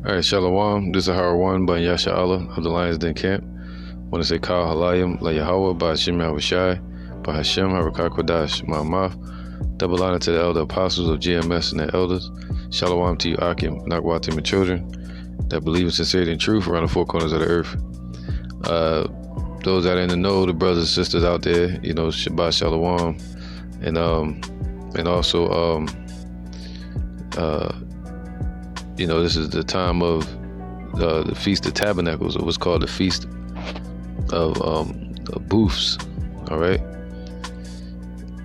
All right, Shalom. This is Howard One by Yasha Allah of the Lions Den Camp. I want to say Kal Halayim La Yahweh by Hashem Yahushai by Hashem Harakah Kodash Ma'amah. Double honor to the elder apostles of GMS and the elders. Shalom to you, Akim, Nakwatim, and children that believe in sincerity and truth around the four corners of the earth. Those that are in the know, the brothers and sisters out there, Shabbat Shalom, and also, this is the time of the Feast of Tabernacles, or what's called the Feast of Booths. All right.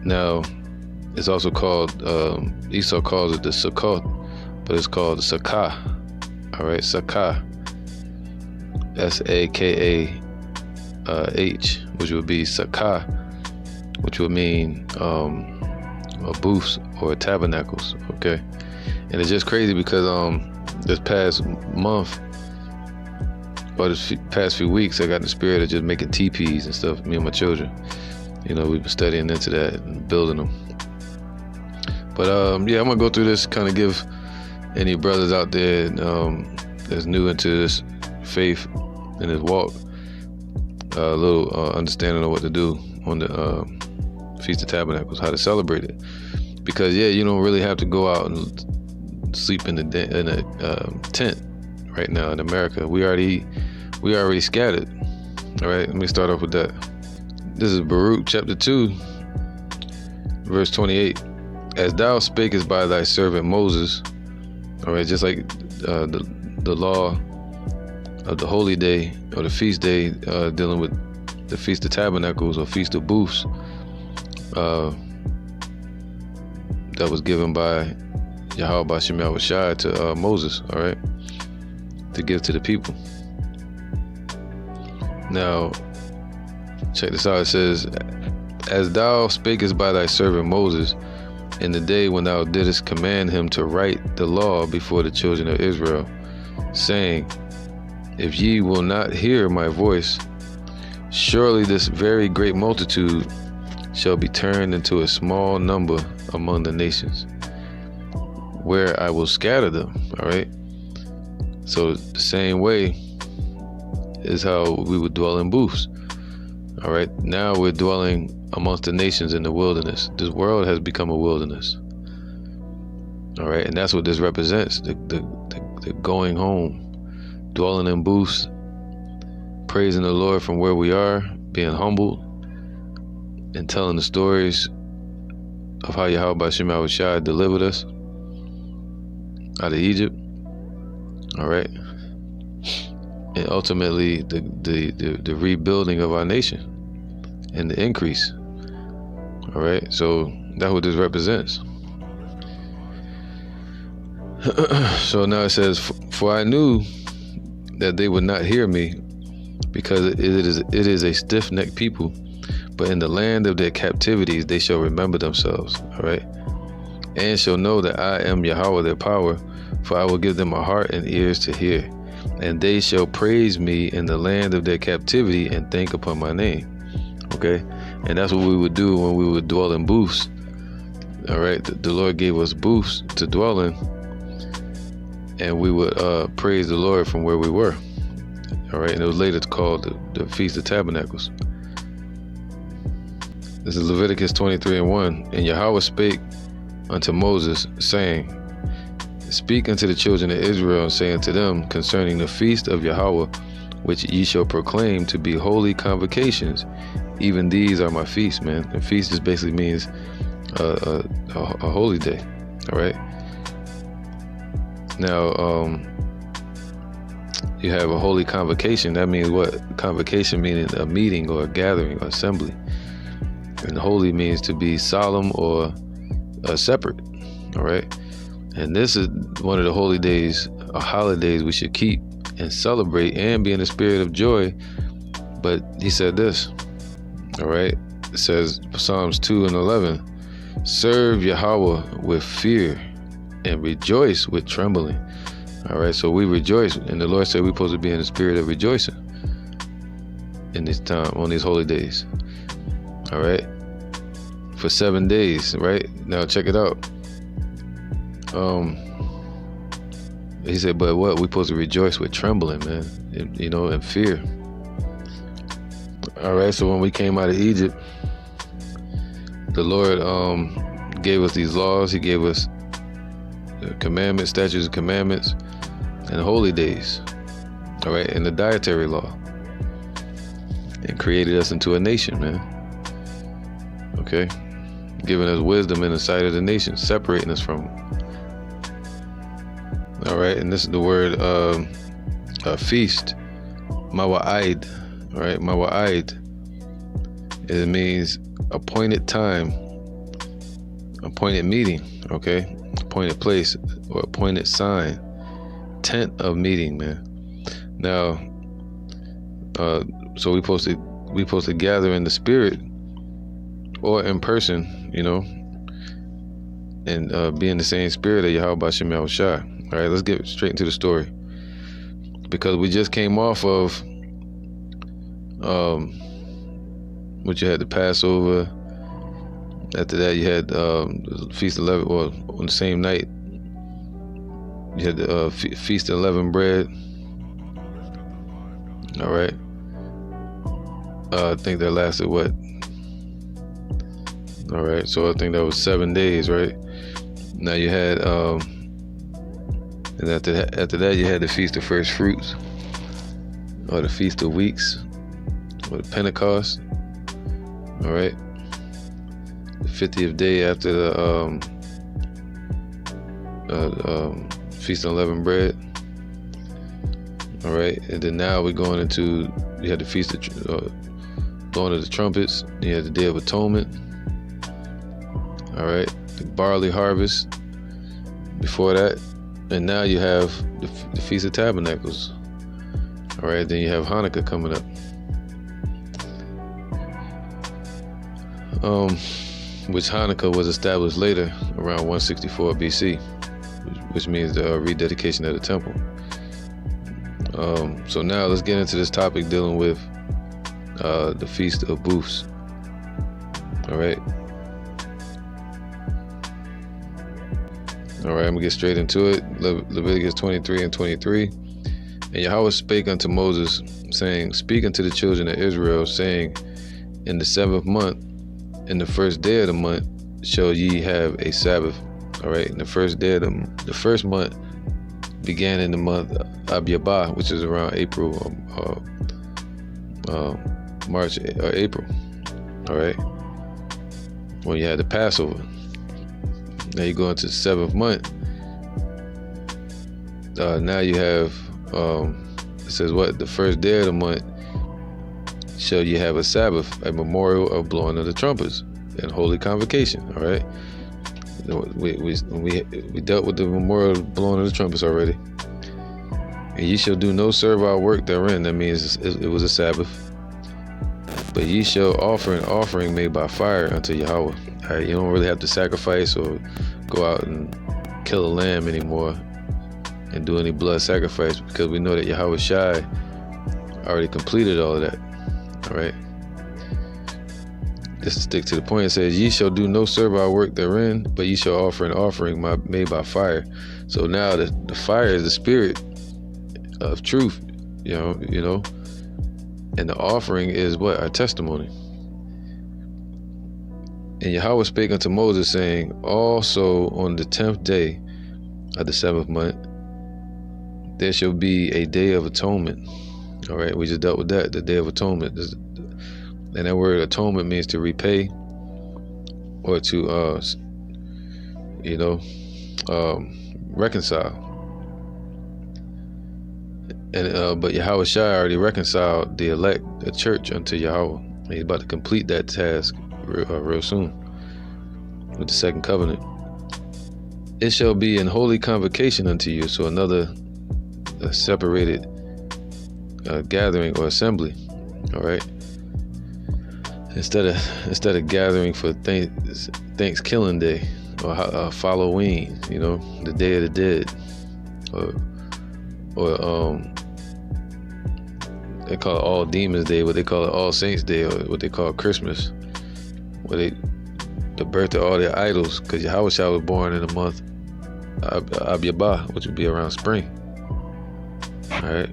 Now, it's also called, Esau calls it the Sukkot, but it's called the Sakah. All right, Sakah, Sakah, which would be Sakah, which would mean booths or tabernacles. Okay. And it's just crazy because this past month or this past few weeks, I got in the spirit of just making teepees and stuff, me and my children. We've been studying into that and building them. But I'm gonna go through this, kind of give any brothers out there that's new into this faith and this walk a little understanding of what to do on the Feast of Tabernacles, how to celebrate it. Because you don't really have to go out and sleep in a tent right now in America. We already scattered. All right, let me start off with that. This is Baruch chapter 2, verse 28. As thou spakest by thy servant Moses, all right, just like the law of the holy day or the feast day dealing with the Feast of Tabernacles or Feast of Booths that was given by Yahweh B'Shem Yahushai to Moses, all right, to give to the people. Now, check this out. It says, as thou spakest by thy servant Moses in the day when thou didst command him to write the law before the children of Israel, saying, if ye will not hear my voice, surely this very great multitude shall be turned into a small number among the nations, where I will scatter them. All right. So the same way is how we would dwell in booths. All right. Now we're dwelling amongst the nations in the wilderness. This world has become a wilderness. All right. And that's what this represents. The going home, dwelling in booths, praising the Lord from where we are, being humbled, and telling the stories of how Yahweh B'Shem Yahushai delivered us out of Egypt. All right. And ultimately the rebuilding of our nation and the increase. All right. So that's what this represents. So now it says, for I knew that they would not hear me, because it is a stiff-necked people, but in the land of their captivities they shall remember themselves. All right. And shall know that I am Yahweh their power, for I will give them a heart and ears to hear, and they shall praise me in the land of their captivity and think upon my name. Okay. And that's what we would do when we would dwell in booths. All right. The Lord gave us booths to dwell in, and we would praise the Lord from where we were. All right. And it was later called the Feast of Tabernacles. This is Leviticus 23:1. And Yahweh spake unto Moses, saying, speak unto the children of Israel, and say unto them concerning the feast of Yahweh, which ye shall proclaim to be holy convocations. Even these are my feasts, man. And feast just basically means a holy day. All right. Now, you have a holy convocation. That means what? Convocation meaning a meeting or a gathering or assembly. And holy means to be solemn or separate. All right. And this is one of the holy days, holidays we should keep and celebrate and be in the spirit of joy. But he said this. All right. It says Psalms 2:11, serve Yahweh with fear and rejoice with trembling. All right. So we rejoice. And the Lord said we're supposed to be in the spirit of rejoicing in this time, on these holy days. All right. For 7 days. Right. Now check it out. He said, but what? We're supposed to rejoice with trembling, man, and fear. All right, so when we came out of Egypt, the Lord gave us these laws. He gave us commandments, statutes and commandments, and holy days. All right, and the dietary law. And created us into a nation, man. Okay? Giving us wisdom in the sight of the nation, separating us from them. All right, and this is the word feast, mawa'id. All right, mawa'id. It means appointed time, appointed meeting, okay? Appointed place or appointed sign, tent of meeting, man. Now, so we supposed to gather in the spirit or in person, and be in the same spirit of Yahweh B'Shem Yahushua. All right, let's get straight into the story, because we just came off of what you had the Passover. After that, you had the Feast of Leavened, or on the same night, you had the Feast of Leavened Bread. All right. I think that lasted what? All right, so I think that was 7 days, right? Now you had, and after that, you had the Feast of First Fruits, or the Feast of Weeks, or the Pentecost. All right, the 50th day after the Feast of Unleavened Bread. All right, and then now we're going into, you had the Feast of blowing of the trumpets. You had the Day of Atonement. All right, the barley harvest before that, and now you have the Feast of Tabernacles. All right, then you have Hanukkah coming up, which Hanukkah was established later, around 164 BC, which means the rededication of the temple. So now let's get into this topic dealing with the Feast of Booths. All right. All right, I'm gonna get straight into it. Leviticus 23 and 23. And Yahweh spake unto Moses, saying, Speak unto the children of Israel, saying, In the 7th month, in the first day of the month, shall ye have a Sabbath. All right, in the first day of the first month began in the month Abiyabah, which is around April, March or April. All right, when you had the Passover. Now you go into the 7th month. Now you have, it says what? The first day of the month shall you have a Sabbath, a memorial of blowing of the trumpets and holy convocation. All right. We dealt with the memorial of blowing of the trumpets already. And ye shall do no servile work therein. That means it was a Sabbath. But ye shall offer an offering made by fire unto Yahweh. All right, you don't really have to sacrifice or go out and kill a lamb anymore and do any blood sacrifice, because we know that Yahweh Shai already completed all of that. All right. Just to stick to the point, it says, ye shall do no servile work therein, but ye shall offer an offering made by fire. So now the fire is the spirit of truth, you know, and the offering is what? Our testimony. And Yahweh spake unto Moses, saying, Also on the 10th day of the 7th month, there shall be a day of atonement. All right, we just dealt with that, the Day of Atonement. And that word atonement means to repay, or to, reconcile. And but Yahweh Shai already reconciled the elect, the church, unto Yahweh. And he's about to complete that task real soon with the second covenant. It shall be an holy convocation unto you. So another separated gathering or assembly. All right. Instead of gathering for Thanksgiving Day or Halloween, the Day of the Dead, or they call it All Demons Day, what they call it All Saints Day, or what they call Christmas, where the birth of all their idols, because Yahweh Shai was born in the month Abiyabah, which would be around spring. All right.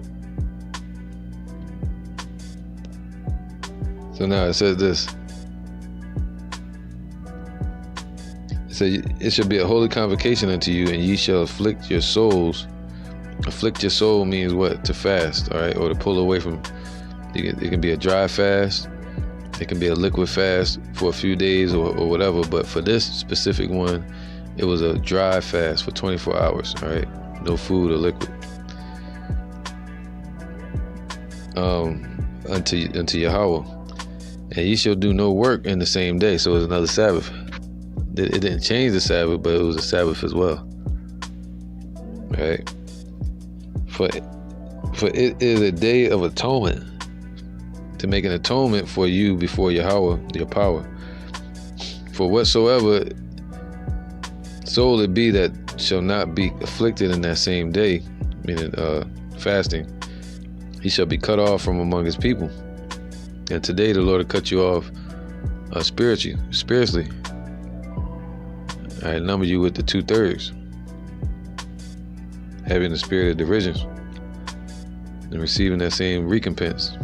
So now it says this. It says, it shall be a holy convocation unto you, and ye shall afflict your souls. Afflict your soul means what? To fast, all right, or to pull away from. It can be a dry fast. It can be a liquid fast for a few days or whatever. But for this specific one, it was a dry fast for 24 hours, all right? No food or liquid. Unto Yahweh. And ye shall do no work in the same day. So it's another Sabbath. It didn't change the Sabbath, but it was a Sabbath as well. Right? For it is a day of atonement, to make an atonement for you before Yahweh, your power. For whatsoever soul it be that shall not be afflicted in that same day, meaning fasting, he shall be cut off from among his people. And today the Lord will cut you off spiritually. I number you with the 2/3, having the spirit of division and receiving that same recompense.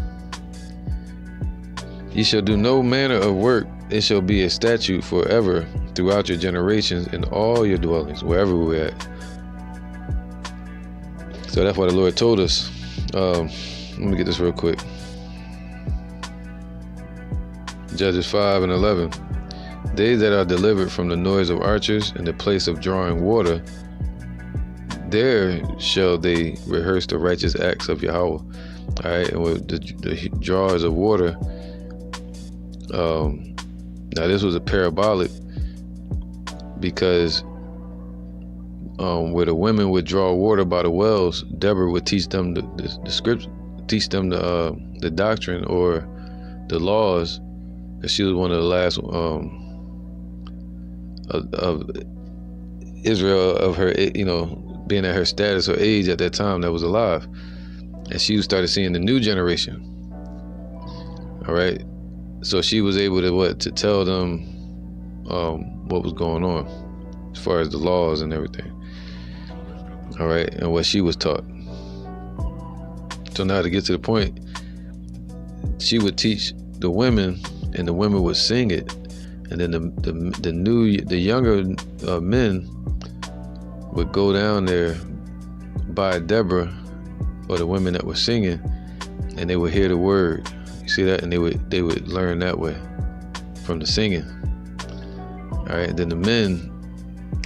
Ye shall do no manner of work. It shall be a statute forever throughout your generations in all your dwellings, wherever we're at. So that's why the Lord told us. Let me get this real quick. Judges 5:11. They that are delivered from the noise of archers and the place of drawing water, there shall they rehearse the righteous acts of Yahweh. All right, and with the drawers of water. Now this was a parabolic, because where the women would draw water by the wells, Deborah would teach them the scripture, teach them the doctrine or the laws. And she was one of the last of Israel of her, being at her status or age at that time that was alive, and she started seeing the new generation. All right, so she was able to tell them what was going on as far as the laws and everything. All right, and what she was taught. So now to get to the point, she would teach the women, and the women would sing it, and then the younger men would go down there by Deborah or the women that were singing, and they would hear the word. You see that, and they would learn that way from the singing. All right, and then the men,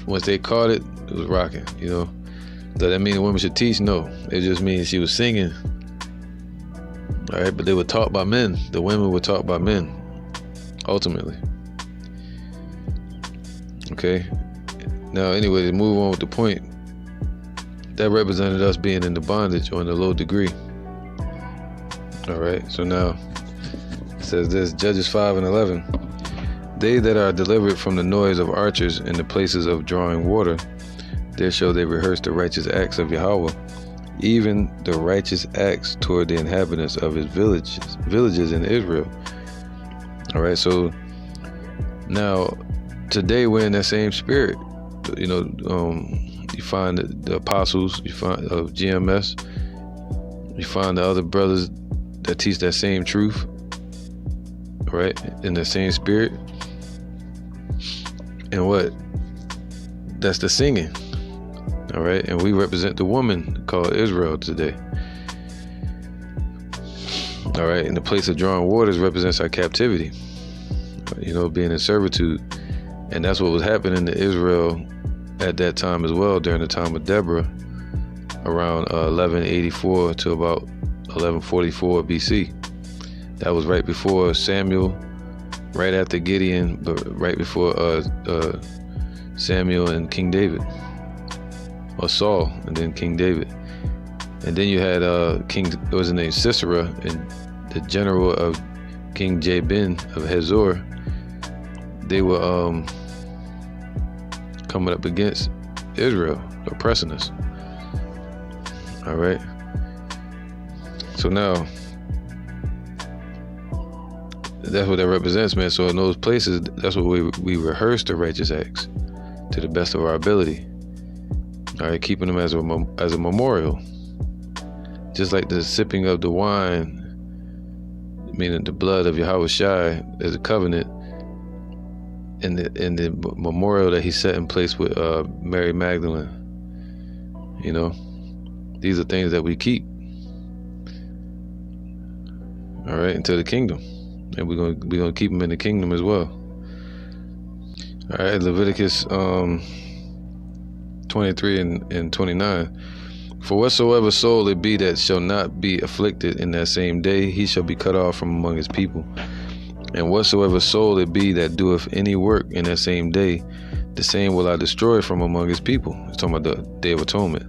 once they caught it, it was rocking. Does that mean the women should teach? No, it just means she was singing. All right, but they were taught by men. The women were taught by men, ultimately. Okay. Now, anyway, to move on with the point, that represented us being in the bondage or in a low degree. All right. So now it says this, Judges 5:11. They that are delivered from the noise of archers in the places of drawing water, there shall they rehearse the righteous acts of Yahweh, even the righteous acts toward the inhabitants of his villages in Israel. All right, so now today we're in that same spirit. You find the apostles, you find GMS, you find the other brothers that teach that same truth, right, in the same spirit. And what? That's the singing. All right, and we represent the woman called Israel today. All right, and the place of drawing waters represents our captivity, being in servitude. And that's what was happening to Israel at that time as well, during the time of Deborah, around 1184 to about 1144 BC. That was right before Samuel, right after Gideon, but right before Samuel and King David. Or Saul, and then King David. And then you had what was his name, Sisera, and the general of King Jabin of Hazor. They were coming up against Israel, oppressing us. All right. So now, that's what that represents, man. So in those places, that's what we rehearse the righteous acts to the best of our ability. All right, keeping them as a memorial just like the sipping of the wine, meaning the blood of Yahweh Shai, as a covenant, in the memorial that he set in place with Mary Magdalene. You know, these are things that we keep, all right, into the kingdom, and we're gonna keep them in the kingdom as well. All right, Leviticus 23 and 29. For whatsoever soul it be that shall not be afflicted in that same day, he shall be cut off from among his people. And whatsoever soul it be that doeth any work in that same day, the same will I destroy from among his people. It's talking about the Day of Atonement.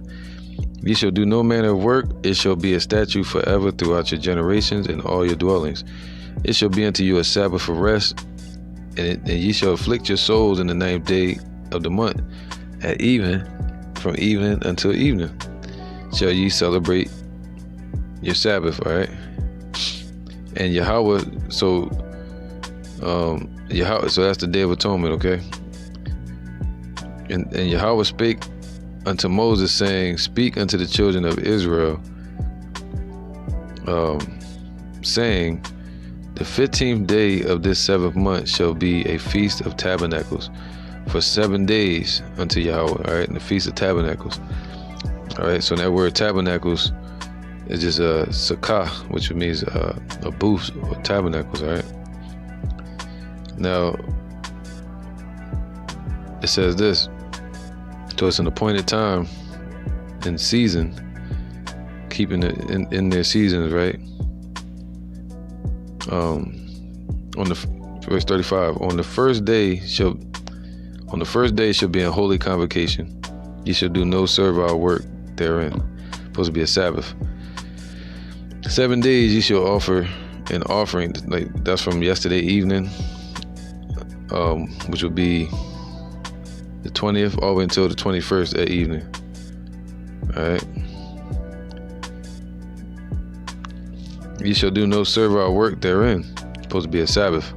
Ye shall do no manner of work, it shall be a statute forever throughout your generations in all your dwellings. It shall be unto you a Sabbath of rest, and ye shall afflict your souls in the 9th day of the month, at even, from evening until evening shall ye celebrate your Sabbath, all right? And Yahweh, so that's the Day of Atonement, okay? And Yahweh spake unto Moses, saying, speak unto the children of Israel, saying, the 15th day of this 7th month shall be a feast of tabernacles for 7 days unto Yahweh, all right? And the Feast of Tabernacles. All right, so that word tabernacles is just a sukkah, which means a booth or tabernacles. All right. Now it says this: so it's an appointed time and season, keeping it in their seasons, right? On the verse 35, on the first day shall be a holy convocation. Ye shall do no servile work therein. Supposed to be a Sabbath. 7 days ye shall offer an offering, like that's from yesterday evening, which will be the 20th all the way until the 21st at evening. All right. Ye shall do no servile work therein. Supposed to be a Sabbath,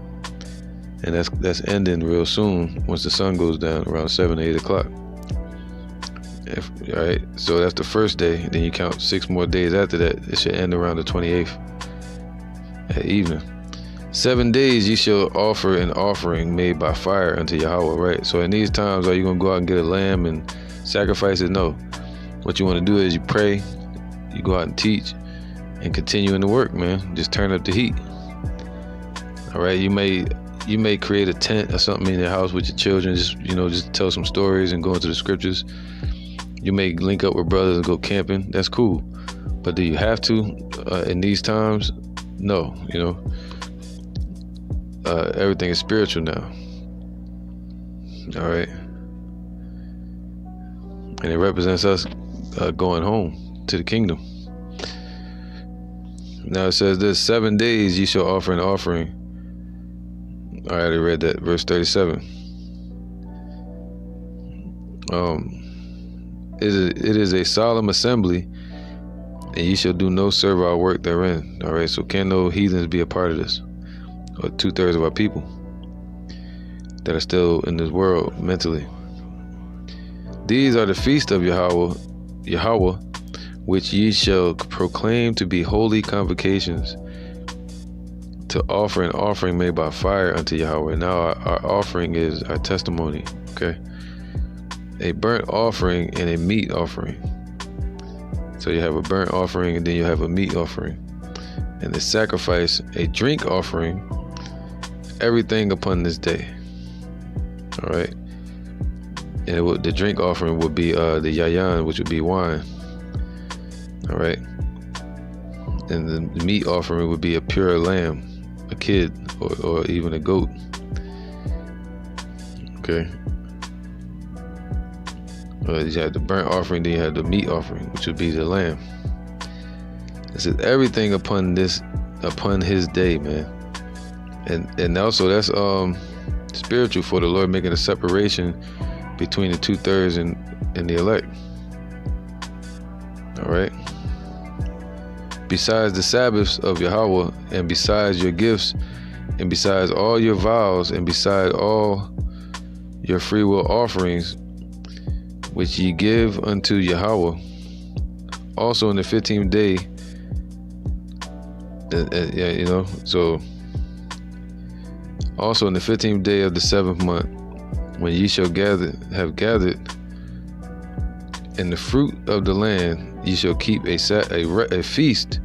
and that's ending real soon once the sun goes down around 7 or 8 o'clock. All right, so that's the first day. Then you count 6 more days after that. It should end around the 28th at evening. 7 days ye shall offer an offering made by fire unto Yahweh, right? So in these times, are you going to go out and get a lamb and sacrifice it? No. What you want to do is you pray, you go out and teach, and continue in the work, man. Just turn up the heat. All right, you may create a tent or something in your house with your children, just tell some stories and go into the scriptures. You may link up with brothers and go camping. That's cool. But do you have to in these times? No, everything is spiritual now. All right. And it represents us going home to the kingdom. Now it says this: 7 days ye shall offer an offering. I already read that, verse 37. It is a solemn assembly, and ye shall do no servile work therein. All right, so can no heathens be a part of this? Or 2/3 of our people that are still in this world mentally. These are the feast of Yahweh, which ye shall proclaim to be holy convocations, to offer an offering made by fire unto Yahweh. Now our offering is our testimony, okay? A burnt offering and a meat offering. So you have a burnt offering and then you have a meat offering. And the sacrifice, a drink offering, everything upon this day. All right. And the drink offering would be the yayan, which would be wine. All right. And the meat offering would be a pure lamb, a kid, or even a goat. Okay. You have the burnt offering, then you have the meat offering, which would be the lamb. It says everything upon his day, man. And also that's spiritual for the Lord, making a separation between the 2/3 and the elect. All right. Besides the Sabbaths of Yahweh, and besides your gifts, and besides all your vows, and besides all your free will offerings, which ye give unto Yahweh, also in the 15th day Yeah, you know. So also in the 15th day of the 7th month, when ye shall have gathered in the fruit of the land, ye shall keep a feast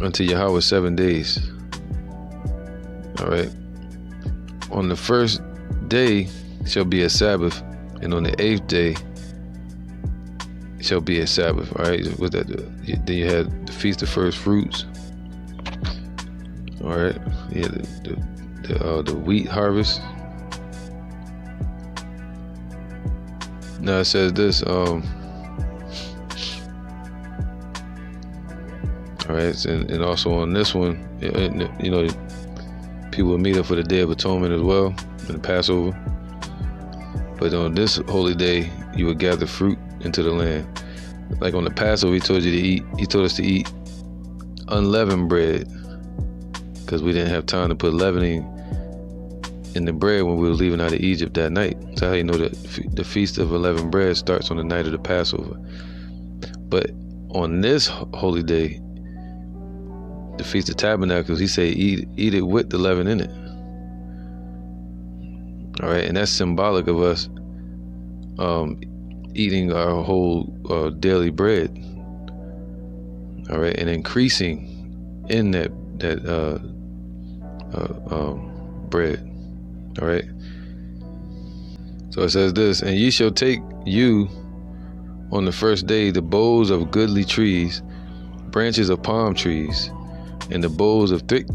unto Yahweh 7 days. All right. On the first day shall be a Sabbath, and on the 8th day shall be a Sabbath. All right. With that, then you had the feast of first fruits. All right. Yeah, the wheat harvest. Now it says this. All right, and also on this one, you know, people will meet up for the Day of Atonement as well, and the Passover. But on this holy day, you would gather fruit into the land. Like on the Passover, he told us to eat unleavened bread, because we didn't have time to put leavening in the bread when we were leaving out of Egypt that night. So how you know that the Feast of Unleavened Bread starts on the night of the Passover. But on this holy day, the Feast of Tabernacles, he say eat it with the leaven in it. All right, and that's symbolic of us eating our whole daily bread. All right, and increasing in that bread. All right. So it says this, and ye shall take you on the first day the boughs of goodly trees, branches of palm trees, and the boughs of thick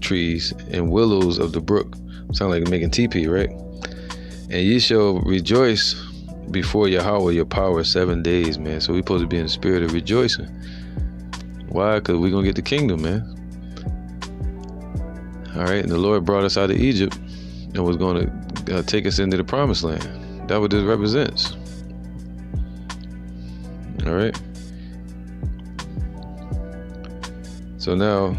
trees and willows of the brook. Sound like making teepee, right? And ye shall rejoice before Yahweh your power 7 days, man. So we supposed to be in the spirit of rejoicing. Why? Because we're gonna get the kingdom, man. All right, and the Lord brought us out of Egypt and was going to take us into the promised land. That's what this represents. All right. So now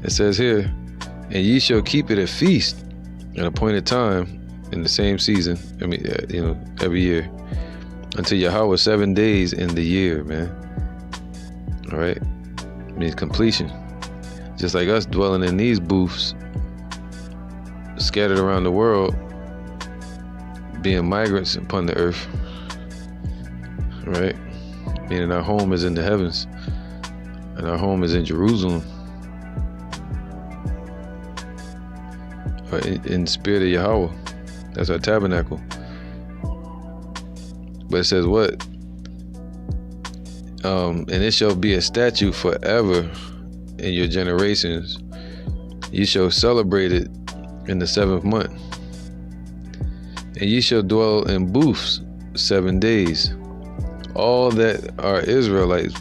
it says here, and ye shall keep it a feast an appointed time in the same season. I mean, you know, every year until Yahweh 7 days in the year, man. All right. It means completion. Just like us dwelling in these booths scattered around the world, being migrants upon the earth, right? Meaning our home is in the heavens and our home is in Jerusalem, right? In the spirit of Yahweh. That's our tabernacle. But it says what? And it shall be a statute forever in your generations. You shall celebrate it in the 7th month. And ye shall dwell in booths 7 days. All that are Israelites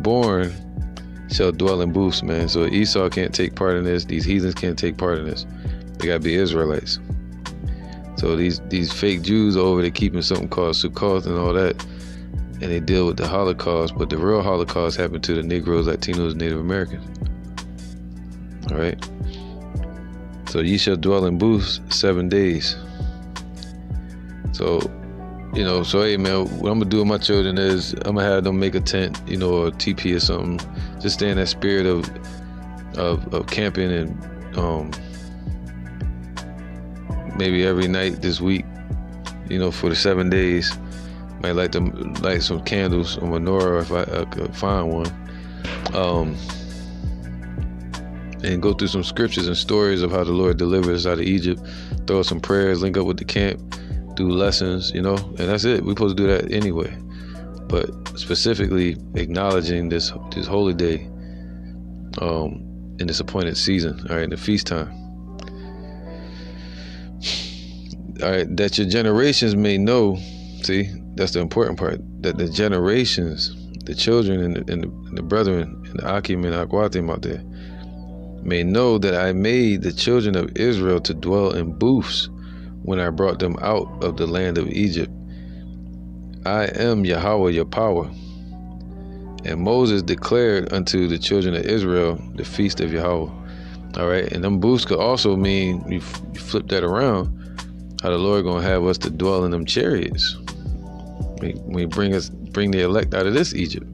born shall dwell in booths, man. So Esau can't take part in this. These heathens can't take part in this. They gotta be Israelites. So these fake Jews over there keeping something called Sukkot and all that, and they deal with the Holocaust, but the real Holocaust happened to the Negroes, Latinos, Native Americans. All right. So ye shall dwell in booths 7 days. So, you know, so hey man, what I'm gonna do with my children is I'm gonna have them make a tent, you know, or TP or something. Just stay in that spirit of camping, and maybe every night this week, you know, for the 7 days, might light some candles or menorah if I could find one. And go through some scriptures and stories of how the Lord delivered us out of Egypt, throw some prayers, link up with the camp, do lessons, you know, and that's it. We're supposed to do that anyway. But specifically acknowledging this holy day in this appointed season, all right, in the feast time. All right, that your generations may know, see, that's the important part, that the generations, the children and the brethren and the Akim and Akwatim out there, may know that I made the children of Israel to dwell in booths when I brought them out of the land of Egypt. I am Yahweh your power. And Moses declared unto the children of Israel the feast of Yahweh. All right, and them booths could also mean, you flip that around, how the Lord gonna have us to dwell in them chariots. We bring the elect out of this Egypt.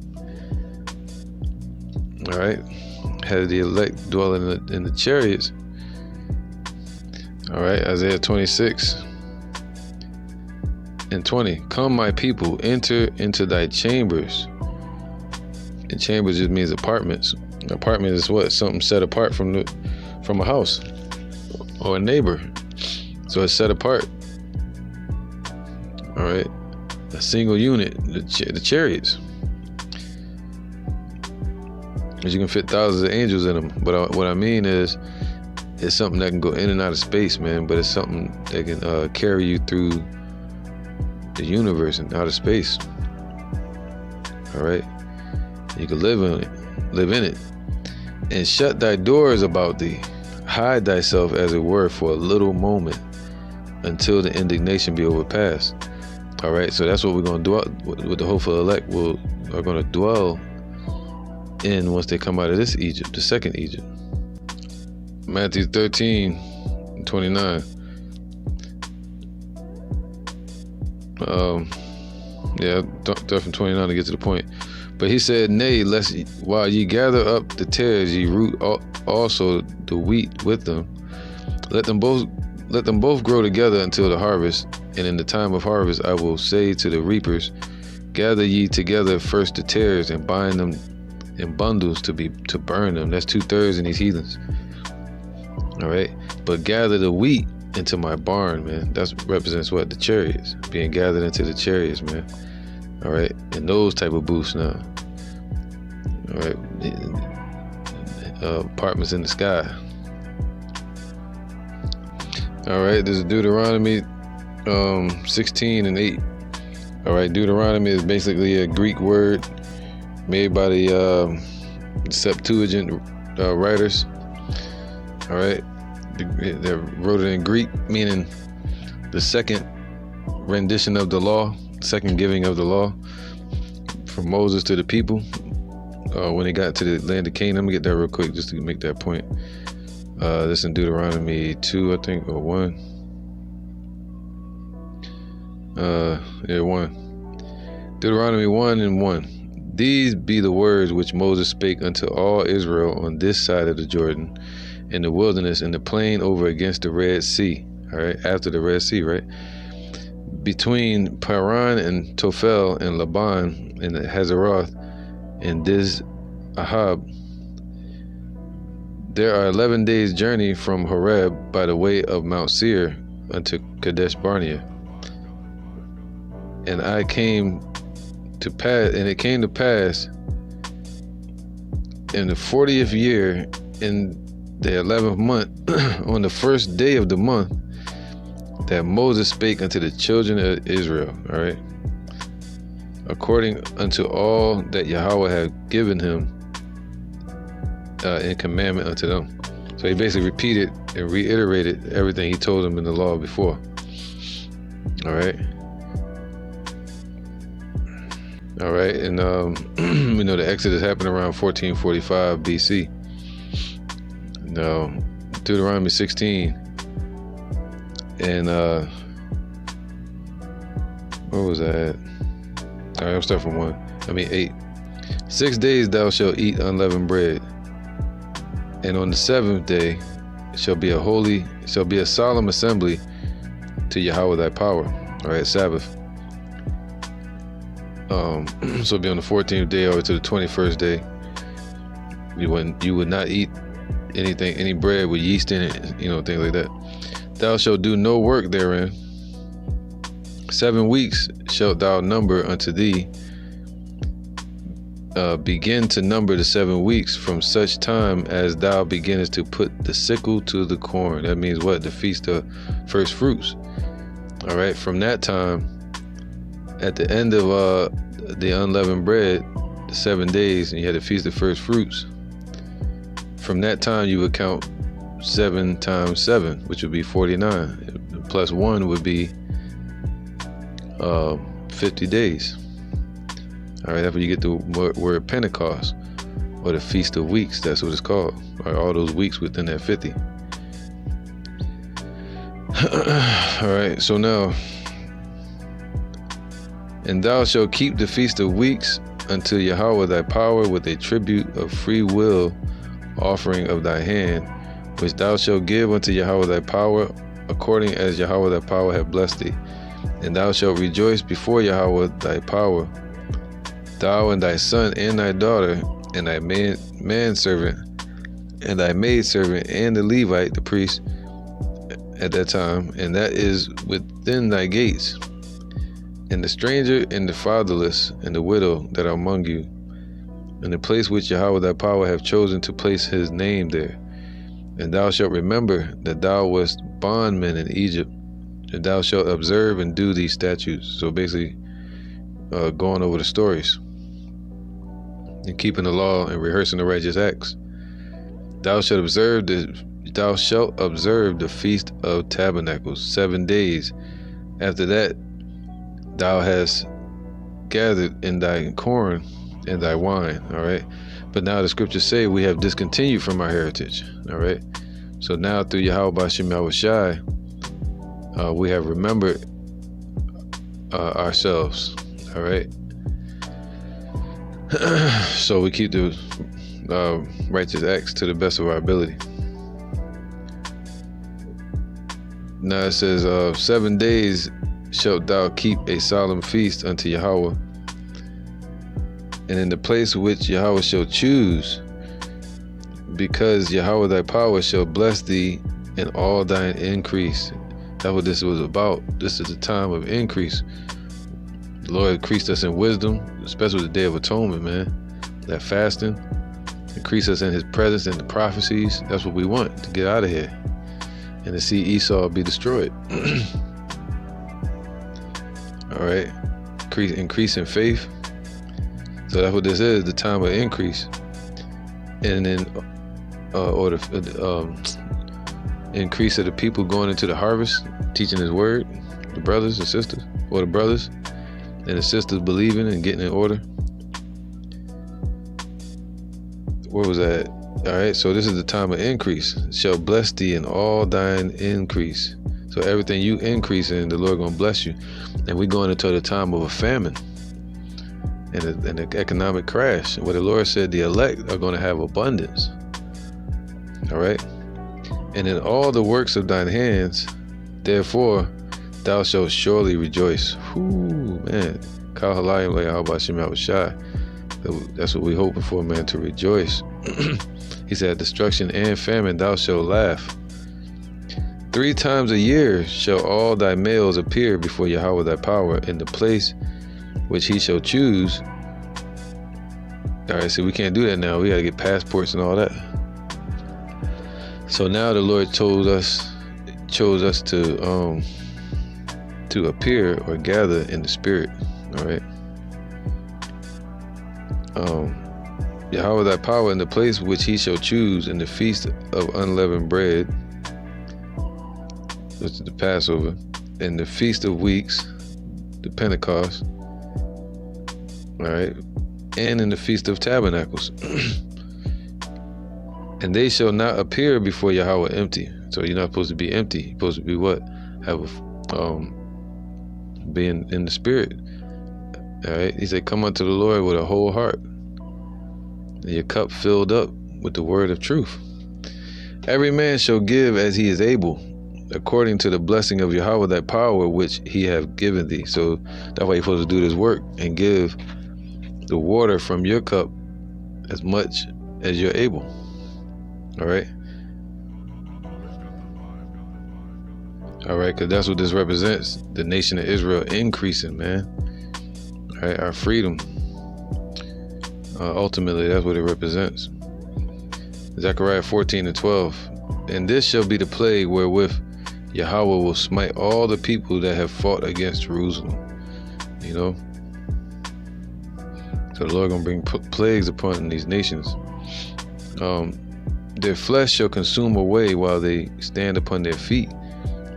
All right, had the elect dwell in the chariots. All right, Isaiah 26:20. Come, my people, enter into thy chambers. And chambers just means apartments. Apartment is what? Something set apart from a house or a neighbor. So it's set apart. All right, a single unit, the chariots. Because you can fit thousands of angels in them. But what I mean is, it's something that can go in and out of space, man. But it's something that can carry you through the universe and outer space. All right, you can live in it, and shut thy doors about thee, hide thyself as it were for a little moment, until the indignation be overpassed. All right, so that's what we're going to do with the hopeful elect. Are going to dwell in once they come out of this Egypt, the second Egypt. Matthew 13:29. Start from 29 to get to the point. But he said, nay, lest while ye gather up the tares, ye root also the wheat with them. Let them both grow together until the harvest. And in the time of harvest, I will say to the reapers, gather ye together first the tares and bind them in bundles to burn them. That's 2/3 in these heathens. All right, but gather the wheat into my barn, man. That represents what? The chariots being gathered into the chariots, man. All right, and those type of booths now. All right, apartments in the sky. All right, this is Deuteronomy 16:8. All right, Deuteronomy is basically a Greek word made by the Septuagint writers. All right, they wrote it in Greek, meaning the second rendition of the law, second giving of the law from Moses to the people when they got to the land of Canaan. Let me get that real quick just to make that point. This in Deuteronomy 2, I think, or 1. 1. Deuteronomy 1:1. These be the words which Moses spake unto all Israel on this side of the Jordan, in the wilderness, in the plain over against the Red Sea. All right, after the Red Sea, right? Between Paran and Tophel and Laban and Hazeroth and Ahab. There are 11 days' journey from Horeb by the way of Mount Seir unto Kadesh Barnea. And it came to pass in the 40th year, in the 11th month, on the first day of the month, that Moses spake unto the children of Israel, all right, according unto all that Yahweh had given him in commandment unto them. So he basically repeated and reiterated everything he told them in the law before. All right. All right, and we know the Exodus happened around 1445 BC. Now, Deuteronomy 16, and where was I at? All right, I'll start from 8. 6 days thou shalt eat unleavened bread, and on the 7th day shall be a solemn assembly to Yahweh thy power. All right, Sabbath. So it'll be on the 14th day over to the 21st day. You would not eat anything, any bread with yeast in it, things like that. Thou shalt do no work therein. 7 weeks shalt thou number unto thee. Begin to number the 7 weeks from such time as thou beginnest to put the sickle to the corn. That means what? The feast of first fruits. All right, from that time, at the end of the unleavened bread, the 7 days, and you had the feast of first fruits. From that time, you would count 7 times 7, which would be 49. Plus 1 would be 50 days. All right, that's when you get the word Pentecost, or the Feast of Weeks. That's what it's called. Right, all those weeks within that 50. All right, so now, and thou shalt keep the Feast of Weeks unto Yahweh thy power with a tribute of free will offering of thy hand, which thou shalt give unto Yahweh thy power, according as Yahweh thy power hath blessed thee. And thou shalt rejoice before Yahweh thy power, thou and thy son and thy daughter, and thy manservant, and thy maidservant, and the Levite, the priest, at that time, and that is within thy gates, and the stranger, and the fatherless, and the widow that are among you, in the place which Yahweh thy power hath chosen to place his name there. And thou shalt remember that thou wast bondman in Egypt, and thou shalt observe and do these statutes. So basically, going over the stories and keeping the law and rehearsing the righteous acts. Thou shalt observe the feast of tabernacles 7 days. After that, thou hast gathered in thy corn and thy wine. All right. But now the scriptures say we have discontinued from our heritage. All right. So now through Yahweh B'Shem Yahushai, we have remembered ourselves. All right. So we keep the righteous acts to the best of our ability. Now it says, 7 days shalt thou keep a solemn feast unto Yahweh, and in the place which Yahweh shall choose, because Yahweh thy power shall bless thee in all thine increase. That's what this was about. This is the time of increase. The Lord increased us in wisdom, especially the Day of Atonement, man. That fasting, increase us in his presence and the prophecies. That's what we want, to get out of here and to see Esau be destroyed. All right, increase in faith. So that's what this is, the time of increase. And then, increase of the people going into the harvest, teaching his word, the brothers and sisters, or the brothers and the sisters believing and getting in order. Where was that? All right, so this is the time of increase. Shall bless thee in all thine increase. So everything you increase in, the Lord gonna bless you. And we're going into the time of a famine and an economic crash, where the Lord said the elect are gonna have abundance. All right. And in all the works of thine hands, therefore, thou shalt surely rejoice. Whoo, man. Kal halayim le'Yahweh Shem Yahushai. That's what we're hoping for, man, to rejoice. He said, destruction and famine, thou shalt laugh. 3 times a year shall all thy males appear before Yahweh thy power in the place which he shall choose. All right, so we can't do that now. We got to get passports and all that. So now the Lord chose us to appear or gather in the spirit. All right. Yahweh thy power in the place which he shall choose in the feast of unleavened bread, which is the Passover, and the feast of weeks, the Pentecost, all right, and in the feast of tabernacles. And they shall not appear before Yahweh empty. So you're not supposed to be empty. You're supposed to be what? Being in the spirit. All right. He said, come unto the Lord with a whole heart, and your cup filled up with the word of truth. Every man shall give as he is able, according to the blessing of Yahweh thy power, which he hath given thee. So that's why you're supposed to do this work and give the water from your cup as much as you're able. All right. All right, because that's what this represents. The nation of Israel increasing, man. All right, our freedom. Ultimately, that's what it represents. Zechariah 14:12. And this shall be the plague wherewith Yahweh will smite all the people that have fought against Jerusalem. You know? So the Lord gonna bring plagues upon these nations. Their flesh shall consume away while they stand upon their feet,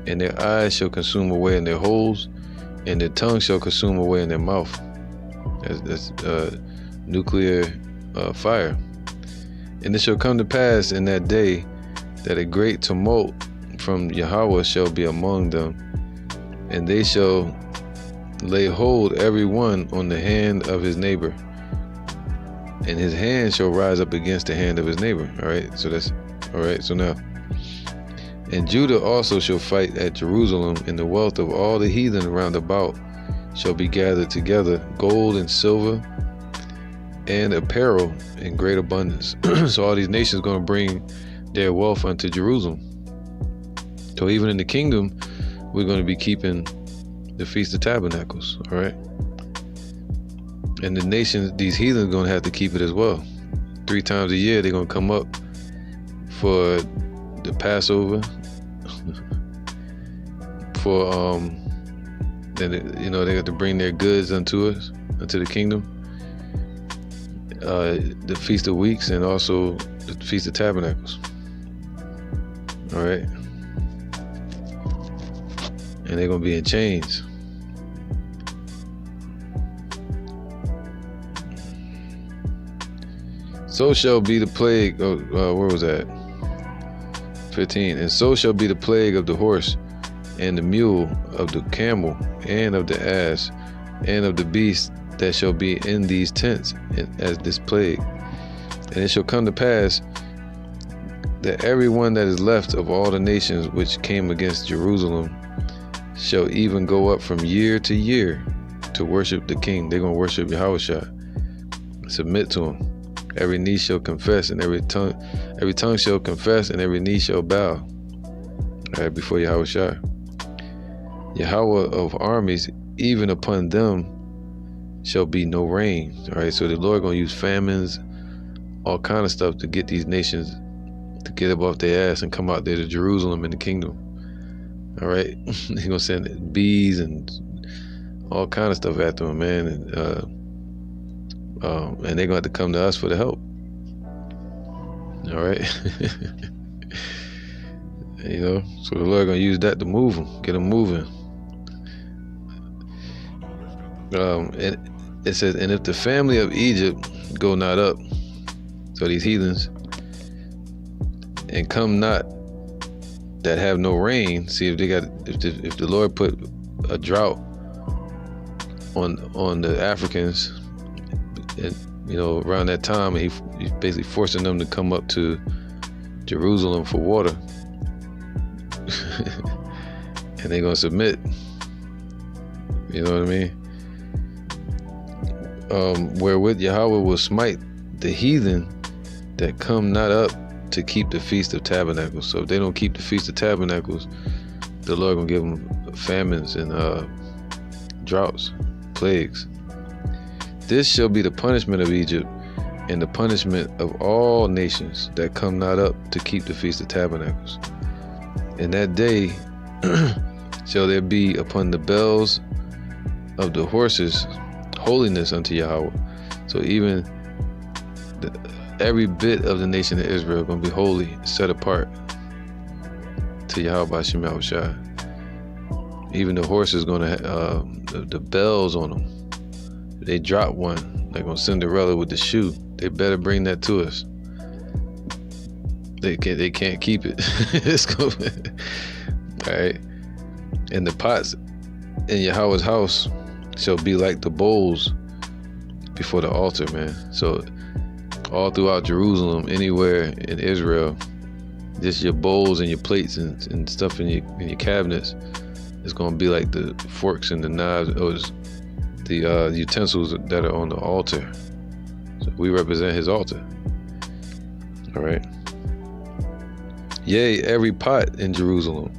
and their eyes shall consume away in their holes, and their tongue shall consume away in their mouth. That's nuclear fire. And it shall come to pass in that day that a great tumult from Yahweh shall be among them, and they shall lay hold every one on the hand of his neighbor. and his hand shall rise up against the hand of his neighbor. All right, so that's all right. So now, and Judah also shall fight at Jerusalem, and the wealth of all the heathen round about shall be gathered together, gold and silver and apparel in great abundance. So all these nations going to bring their wealth unto Jerusalem. So even in the kingdom, we're going to be keeping the Feast of Tabernacles, all right? And the nations, these heathens, are going to have to keep it as well. 3 times a year, they're going to come up for the Passover, for then they got to bring their goods unto us, unto the kingdom. The Feast of Weeks, and also the Feast of Tabernacles. All right, and they're gonna be in chains. So shall be the plague. Where was that? 15. And so shall be the plague of the horse, and the mule, of the camel, and of the ass, and of the beast that shall be in these tents, as this plague. And it shall come to pass that every one that is left of all the nations which came against Jerusalem shall even go up from year to year to worship the King. They're going to worship Yahushua, submit to him. Every knee shall confess, and every tongue shall confess, and every knee shall bow, all right, before Yahushua. Yahweh of armies, even upon them shall be no rain. All right, so the Lord gonna use famines, all kind of stuff to get these nations to get up off their ass and come out there to Jerusalem in the kingdom. All right, he's gonna send bees and all kind of stuff after them, man, and they're gonna have to come to us for the help. All right, so the Lord gonna use that to move them, get them moving. And it says, and if the family of Egypt go not up, so these heathens, and come not that have no rain, see if if the Lord put a drought on the Africans, and around that time, and he's basically forcing them to come up to Jerusalem for water, and they're gonna submit. You know what I mean? Wherewith Yahweh will smite the heathen that come not up to keep the Feast of Tabernacles. So if they don't keep the Feast of Tabernacles, the Lord gonna give them famines and droughts, plagues. This shall be the punishment of Egypt, and the punishment of all nations that come not up to keep the Feast of Tabernacles. In that day shall there be upon the bells of the horses holiness unto Yahweh. So even every bit of the nation of Israel going to be holy, set apart to Yahweh B'Shem Yahushua. Even the horses going to have the bells on them. If they drop one, like on Cinderella with the shoe, they better bring that to us. They can't keep it. It's going all right. And the pots in Yahweh's house shall be like the bowls before the altar, man. So all throughout Jerusalem, anywhere in Israel, just your bowls and your plates and stuff in your cabinets is going to be like the forks and the knives, or the utensils that are on the altar. So we represent his altar. All right. Yea, every pot in Jerusalem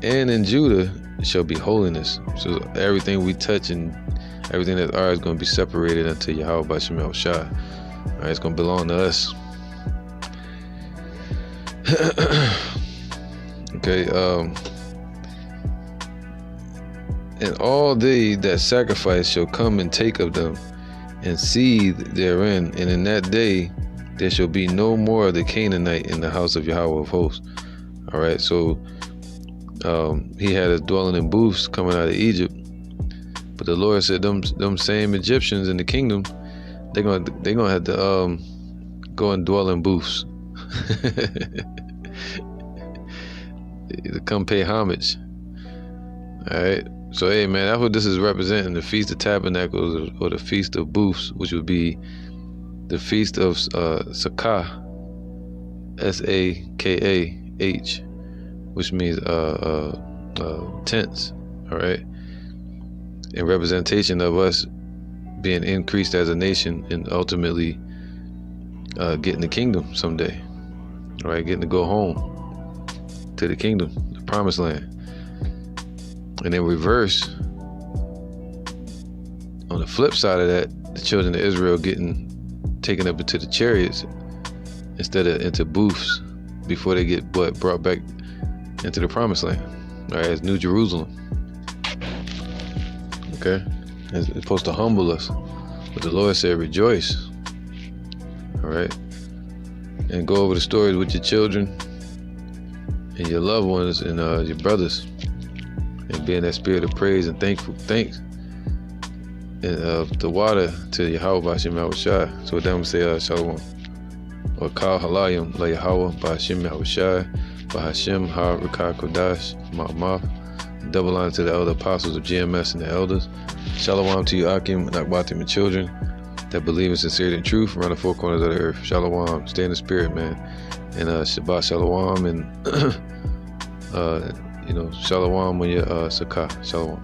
and in Judah shall be holiness. So everything we touch and everything that's ours is going to be separated unto Yahweh B'Shem Yahushua. All right, it's going to belong to us. Okay. And all they that sacrifice shall come and take of them, and seethe therein. And in that day there shall be no more of the Canaanite in the house of Yahweh of hosts. All right, so he had us dwelling in booths coming out of Egypt, but the Lord said them same Egyptians in the kingdom, they're gonna have to go and dwell in booths to come pay homage. All right, so hey man, that's what this is representing, the Feast of Tabernacles, or the Feast of Booths, which would be the feast of Sakah, Sakah, which means tents, all right, in representation of us being increased as a nation and ultimately getting the kingdom someday, all right, getting to go home to the kingdom, the promised land. And in reverse, on the flip side of that, the children of Israel getting taken up into the chariots instead of into booths before they get brought back into the promised land, all right, as New Jerusalem. Okay, it's supposed to humble us, but the Lord said, rejoice. All right, and go over the stories with your children and your loved ones and your brothers, and be in that spirit of praise and thanks, and the water to Yahweh B'Hashem Yahushai. So with that we say Shalom, or Kal Halayim La Yahweh B'Hashem Yahushai B'Hashem Ha Rekah Kodash Ma'amaf. Double honor to the elder apostles of GMS and the elders. Shalom to you Akim and Akbatim and children that believe in sincerity and truth around the four corners of the earth. Shalom, stay in the spirit, man. And Shabbat Shalom, and Shalom when you're Sakah. Shalom.